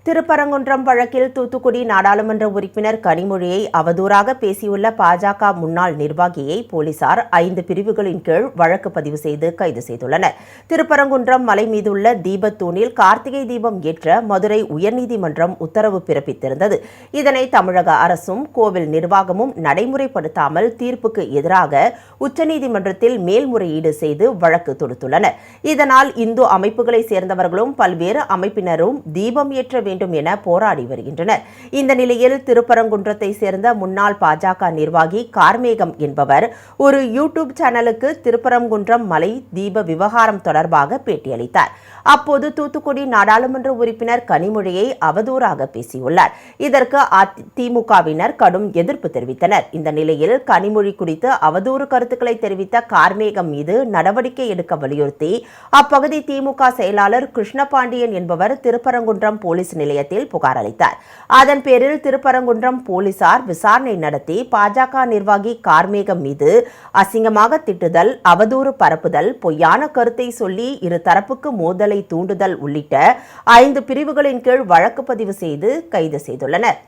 திருப்பரங்குன்றம் வழக்கில் தூத்துக்குடி நாடாளுமன்ற உறுப்பினர் கனிமொழியை அவதூறாக பேசியுள்ள பாஜக முன்னாள் நிர்வாகியை போலீசார் 5 பிரிவுகளின் கீழ் வழக்கு பதிவு செய்து கைது செய்துள்ளனர். திருப்பரங்குன்றம் மலை மீதுள்ள தீபத்தூணில் கார்த்திகை தீபம் ஏற்ற மதுரை உயர்நீதிமன்றம் உத்தரவு பிறப்பித்திருந்தது. இதனை தமிழக அரசும் கோவில் நிர்வாகமும் நடைமுறைப்படுத்தாமல் தீர்ப்புக்கு எதிராக உச்சநீதிமன்றத்தில் மேல்முறையீடு செய்து வழக்கு தொடுத்துள்ளனர். இதனால் இந்து அமைப்புகளை சேர்ந்தவர்களும் பல்வேறு அமைப்பினரும் தீபம் ஏற்ற வேண்டும் என போராடி வருகின்றனர். இந்த நிலையில் திருப்பரங்குன்றத்தை சேர்ந்த முன்னாள் பாஜக நிர்வாகி கார்மேகம் என்பவர் ஒரு யூடியூப் சேனலுக்கு திருப்பரங்குன்றம் மலை தீப விவகாரம் தொடர்பாக பேட்டியளித்தார். அப்போது தூத்துக்குடி நாடாளுமன்ற உறுப்பினர் கனிமொழியை அவதூறாக பேசியுள்ளார். இதற்கு திமுகவினர் கடும் எதிர்ப்பு தெரிவித்தனர். இந்த நிலையில் கனிமொழி குறித்து அவதூறு கருத்துக்களை தெரிவித்த கார்மேகம் மீது நடவடிக்கை எடுக்க வலியுறுத்தி அப்பகுதி திமுக செயலாளர் கிருஷ்ணபாண்டியன் என்பவர் திருப்பரங்குன்றம் போலீஸ் நிலையத்தில் புகார் அளித்தார். அதன் பேரில் திருப்பரங்குன்றம் போலீசார் விசாரணை நடத்தி பாஜக நிர்வாகி கார்மேகம் மீது அசிங்கமாக திட்டுதல், அவதூறு பரப்புதல், பொய்யான கருத்தை சொல்லி இரு தரப்புக்கு மோதலை தூண்டுதல் உள்ளிட்ட 5 பிரிவுகளின் கீழ் வழக்கு பதிவு செய்து கைது செய்துள்ளனர்.